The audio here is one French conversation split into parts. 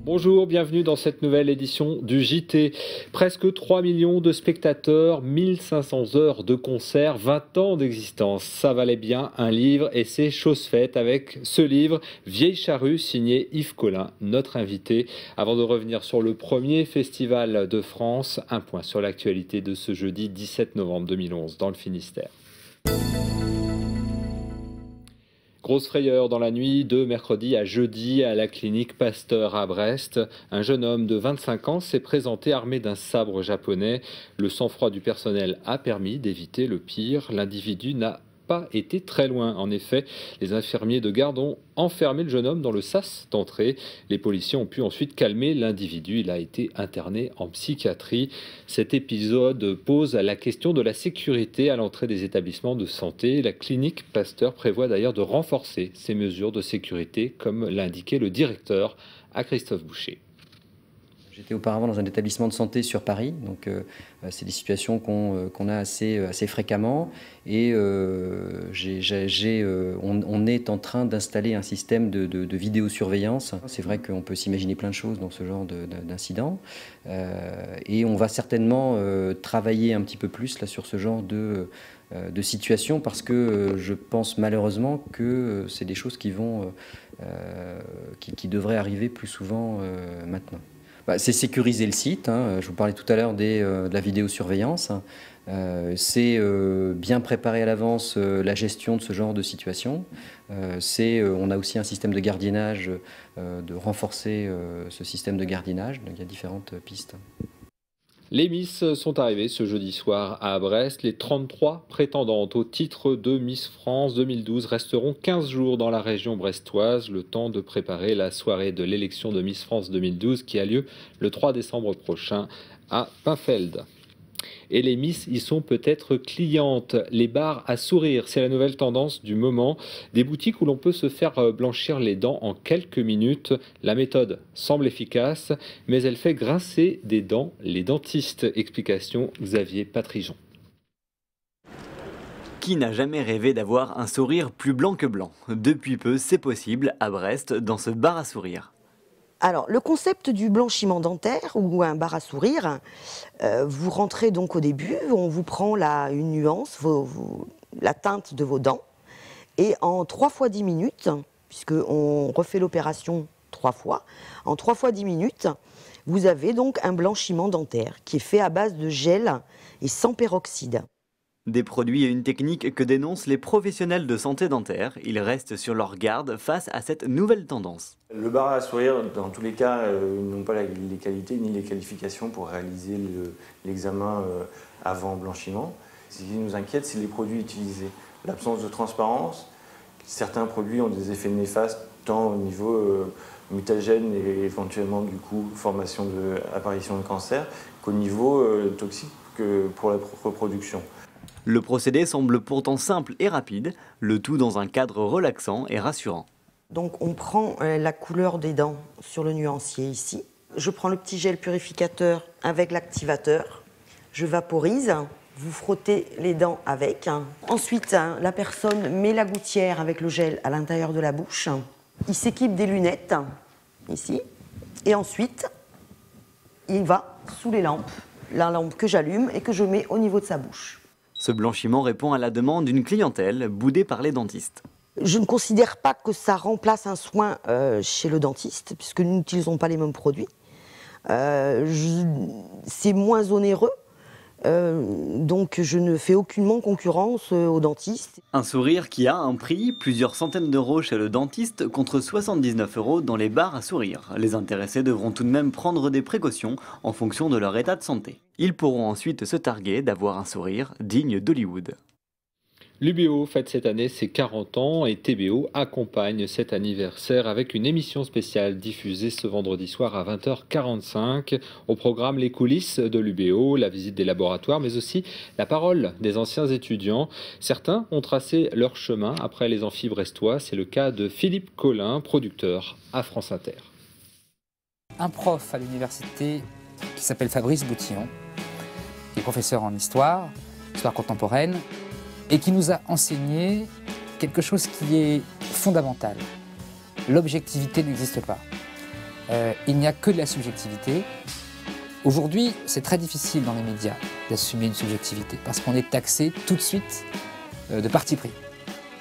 Bonjour, bienvenue dans cette nouvelle édition du JT. Presque 3 millions de spectateurs, 1500 heures de concerts, 20 ans d'existence. Ça valait bien un livre et c'est chose faite avec ce livre, Vieille Charrue, signé Yves Collin, notre invité. Avant de revenir sur le premier festival de France, un point sur l'actualité de ce jeudi 17 novembre 2011 dans le Finistère. Grosse frayeur dans la nuit de mercredi à jeudi à la clinique Pasteur à Brest. Un jeune homme de 25 ans s'est présenté armé d'un sabre japonais. Le sang-froid du personnel a permis d'éviter le pire. L'individu n'a pas été très loin. En effet, les infirmiers de garde ont enfermé le jeune homme dans le sas d'entrée. Les policiers ont pu ensuite calmer l'individu. Il a été interné en psychiatrie. Cet épisode pose la question de la sécurité à l'entrée des établissements de santé. La clinique Pasteur prévoit d'ailleurs de renforcer ces mesures de sécurité, comme l'a indiqué le directeur à Christophe Boucher. J'étais auparavant dans un établissement de santé sur Paris, donc c'est des situations qu'on a assez fréquemment. Et on est en train d'installer un système de vidéosurveillance. C'est vrai qu'on peut s'imaginer plein de choses dans ce genre d'incident. Et on va certainement travailler un petit peu plus là, sur ce genre de situation, parce que je pense malheureusement que c'est des choses qui devraient arriver plus souvent maintenant. C'est sécuriser le site, je vous parlais tout à l'heure de la vidéosurveillance, c'est bien préparer à l'avance la gestion de ce genre de situation, on a aussi un système de gardiennage, de renforcer ce système de gardiennage, donc il y a différentes pistes. Les Miss sont arrivées ce jeudi soir à Brest. Les 33 prétendantes au titre de Miss France 2012 resteront 15 jours dans la région brestoise, le temps de préparer la soirée de l'élection de Miss France 2012 qui a lieu le 3 décembre prochain à Pinfeld. Et les Miss y sont peut-être clientes. Les bars à sourire, c'est la nouvelle tendance du moment. Des boutiques où l'on peut se faire blanchir les dents en quelques minutes. La méthode semble efficace, mais elle fait grincer des dents les dentistes. Explication Xavier Patrijon. Qui n'a jamais rêvé d'avoir un sourire plus blanc que blanc? Depuis peu, c'est possible à Brest, dans ce bar à sourire. Alors, le concept du blanchiment dentaire ou un bar à sourire, vous rentrez donc au début, on vous prend une nuance, la teinte de vos dents, et en 3 fois 10 minutes, puisqu'on refait l'opération 3 fois, en 3 fois 10 minutes, vous avez donc un blanchiment dentaire qui est fait à base de gel et sans peroxyde. Des produits et une technique que dénoncent les professionnels de santé dentaire. Ils restent sur leur garde face à cette nouvelle tendance. Le bar à sourire, dans tous les cas, n'ont pas les qualités ni les qualifications pour réaliser l'examen avant blanchiment. Ce qui nous inquiète, c'est les produits utilisés. L'absence de transparence. Certains produits ont des effets néfastes, tant au niveau mutagène et éventuellement du coup apparition de cancer, qu'au niveau toxique pour la reproduction. Le procédé semble pourtant simple et rapide, le tout dans un cadre relaxant et rassurant. Donc on prend la couleur des dents sur le nuancier ici. Je prends le petit gel purificateur avec l'activateur. Je vaporise, vous frottez les dents avec. Ensuite, la personne met la gouttière avec le gel à l'intérieur de la bouche. Il s'équipe des lunettes, ici. Et ensuite, il va sous les lampes. La lampe que j'allume et que je mets au niveau de sa bouche. Ce blanchiment répond à la demande d'une clientèle boudée par les dentistes. Je ne considère pas que ça remplace un soin chez le dentiste, puisque nous n'utilisons pas les mêmes produits. C'est moins onéreux, donc je ne fais aucunement concurrence aux dentistes. Un sourire qui a un prix, plusieurs centaines d'euros chez le dentiste contre 79 € dans les bars à sourire. Les intéressés devront tout de même prendre des précautions en fonction de leur état de santé. Ils pourront ensuite se targuer d'avoir un sourire digne d'Hollywood. L'UBO fête cette année ses 40 ans et TBO accompagne cet anniversaire avec une émission spéciale diffusée ce vendredi soir à 20h45. Au programme, les coulisses de l'UBO, la visite des laboratoires, mais aussi la parole des anciens étudiants. Certains ont tracé leur chemin après les amphis brestois. C'est le cas de Philippe Collin, producteur à France Inter. Un prof à l'université qui s'appelle Fabrice Boutillon professeur en histoire contemporaine, et qui nous a enseigné quelque chose qui est fondamental. L'objectivité n'existe pas. Il n'y a que de la subjectivité. Aujourd'hui, c'est très difficile dans les médias d'assumer une subjectivité, parce qu'on est taxé tout de suite de parti pris.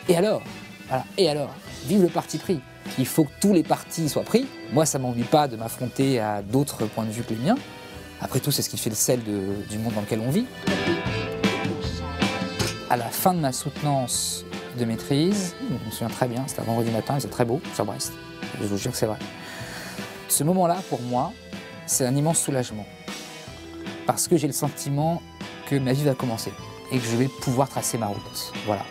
Et alors? Voilà. Et alors? Vive le parti pris! Il faut que tous les partis soient pris. Moi, ça ne m'ennuie pas de m'affronter à d'autres points de vue que les miens. Après tout, c'est ce qui fait le sel du monde dans lequel on vit. À la fin de ma soutenance de maîtrise, je me souviens très bien, c'était un vendredi matin, il faisait très beau sur Brest. Je vous jure que c'est vrai. Ce moment-là, pour moi, c'est un immense soulagement. Parce que j'ai le sentiment que ma vie va commencer et que je vais pouvoir tracer ma route. Voilà.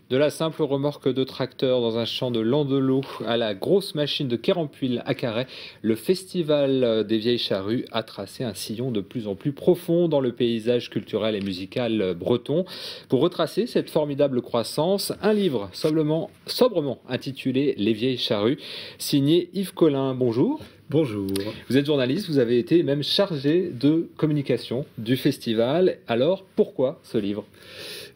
De la simple remorque de tracteur dans un champ de Landelot à la grosse machine de Quérampuil à Carhaix, le Festival des Vieilles Charrues a tracé un sillon de plus en plus profond dans le paysage culturel et musical breton. Pour retracer cette formidable croissance, un livre sobrement intitulé Les Vieilles Charrues, signé Yves Collin. Bonjour. Bonjour. Vous êtes journaliste, vous avez été même chargé de communication du festival. Alors, pourquoi ce livre ?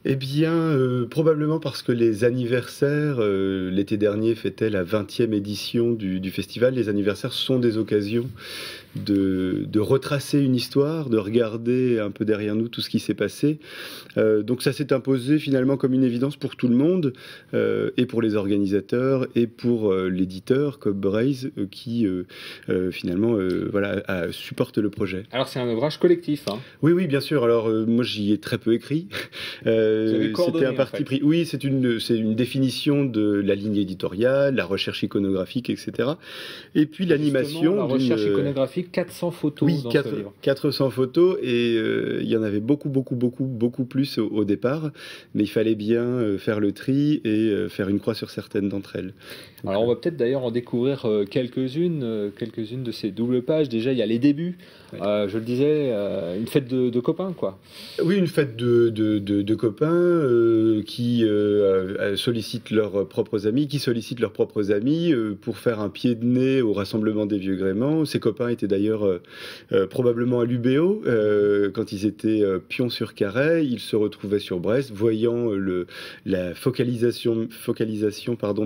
Eh bien, probablement parce que les anniversaires, l'été dernier fêtait la 20e édition du festival. Les anniversaires sont des occasions de retracer une histoire, de regarder un peu derrière nous tout ce qui s'est passé. Donc ça s'est imposé finalement comme une évidence pour tout le monde, et pour les organisateurs, et pour l'éditeur Cobb Braze, qui finalement supporte le projet. Alors c'est un ouvrage collectif, hein. Oui, bien sûr. Alors moi j'y ai très peu écrit. C'était un parti pris. Oui, c'est une définition de la ligne éditoriale, la recherche iconographique, etc. Et puis l'animation. La recherche iconographique, 400 photos dans ce livre. 400 photos, et il y en avait beaucoup plus au départ, mais il fallait bien faire le tri et faire une croix sur certaines d'entre elles. Donc, alors on va peut-être d'ailleurs en découvrir quelques-unes de ces doubles pages. Déjà, il y a les débuts. Oui. Je le disais, une fête de copains, quoi. Oui, une fête de copains qui sollicitent leurs propres amis, pour faire un pied de nez au rassemblement des Vieux Gréments. Ces copains étaient d'ailleurs probablement à l'UBO quand ils étaient pions sur Carhaix. Ils se retrouvaient sur Brest, voyant la focalisation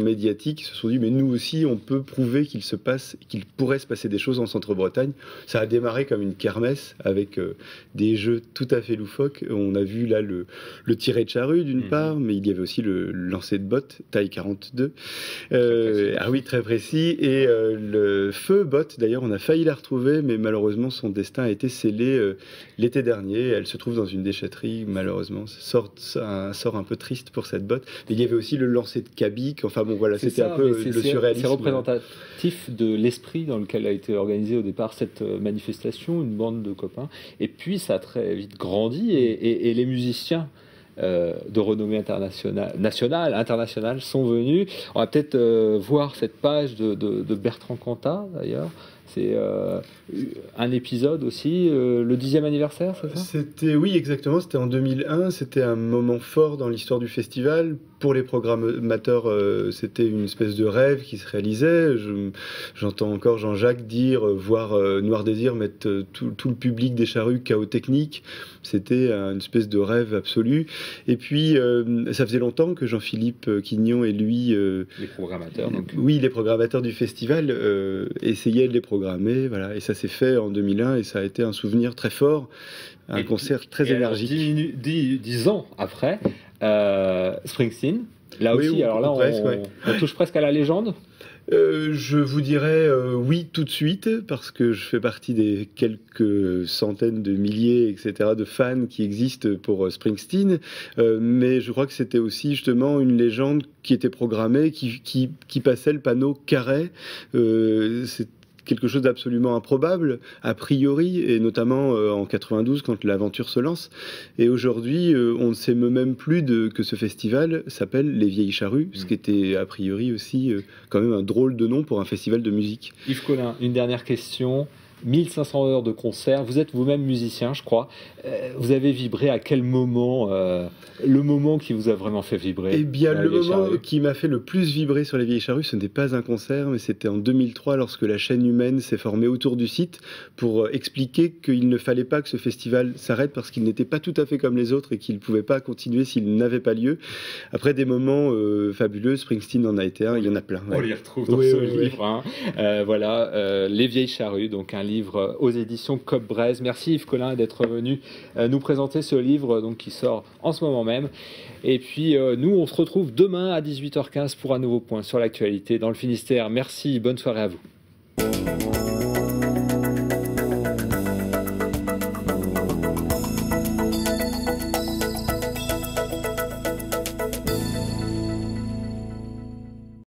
médiatique. Ils se sont dit, mais nous aussi, on peut prouver qu'il pourrait se passer des choses en Centre-Bretagne. Ça a démarré comme une kermesse avec des jeux tout à fait loufoques. On a vu là le tiré de charrue d'une part, mais il y avait aussi le lancer de botte, taille 42. Très précis. Et le feu botte, d'ailleurs, on a failli la retrouver, mais malheureusement, son destin a été scellé l'été dernier. Elle se trouve dans une déchetterie, malheureusement. Un sort un peu triste pour cette botte. Mais il y avait aussi le lancer de Cabic. Enfin bon, voilà, c'était un peu le surréalisme. C'est représentatif de l'esprit dans lequel a été organisée au départ cette manifestation, une bande de copains. Et puis, ça a très vite grandi et les musiciens de renommée internationale sont venus. On va peut-être voir cette page de Bertrand Cantat, d'ailleurs. C'est un épisode aussi, le 10e anniversaire, c'est ça ? Oui, exactement, c'était en 2001, c'était un moment fort dans l'histoire du festival. Pour les programmateurs, c'était une espèce de rêve qui se réalisait. J'entends encore Jean-Jacques voir Noir Désir mettre tout le public des Charrues chaos technique. C'était une espèce de rêve absolu. Et puis, ça faisait longtemps que Jean-Philippe Quignon et lui... les programmateurs, donc. Oui, les programmateurs du festival essayaient de les programmer. Voilà. Et ça s'est fait en 2001 et ça a été un souvenir très fort, un concert très énergique. 10 ans après, Springsteen, là oui, aussi, alors là, on touche presque à la légende. Je vous dirais oui tout de suite, parce que je fais partie des quelques centaines de milliers, etc., de fans qui existent pour Springsteen, mais je crois que c'était aussi justement une légende qui était programmée, qui passait le panneau Carhaix. C'est quelque chose d'absolument improbable, a priori, et notamment en 92, quand l'aventure se lance. Et aujourd'hui, on ne sait même plus que ce festival s'appelle Les Vieilles Charrues, ce qui était a priori aussi quand même un drôle de nom pour un festival de musique. Yves Collin, une dernière question. 1500 heures de concert. Vous êtes vous-même musicien, je crois. Vous avez vibré à quel moment, le moment qui vous a vraiment fait vibrer? Eh bien, le moment qui m'a fait le plus vibrer sur les Vieilles Charrues, ce n'est pas un concert, mais c'était en 2003 lorsque la chaîne humaine s'est formée autour du site pour expliquer qu'il ne fallait pas que ce festival s'arrête parce qu'il n'était pas tout à fait comme les autres et qu'il ne pouvait pas continuer s'il n'avait pas lieu. Après des moments fabuleux, Springsteen en a été un, il y en a plein. On les retrouve dans ce livre. Hein. Voilà, Les Vieilles Charrues, donc un livre aux éditions Cobb-Braise. Merci Yves Collin d'être venu nous présenter ce livre donc, qui sort en ce moment même. Et puis nous, on se retrouve demain à 18h15 pour un nouveau point sur l'actualité dans le Finistère. Merci, bonne soirée à vous.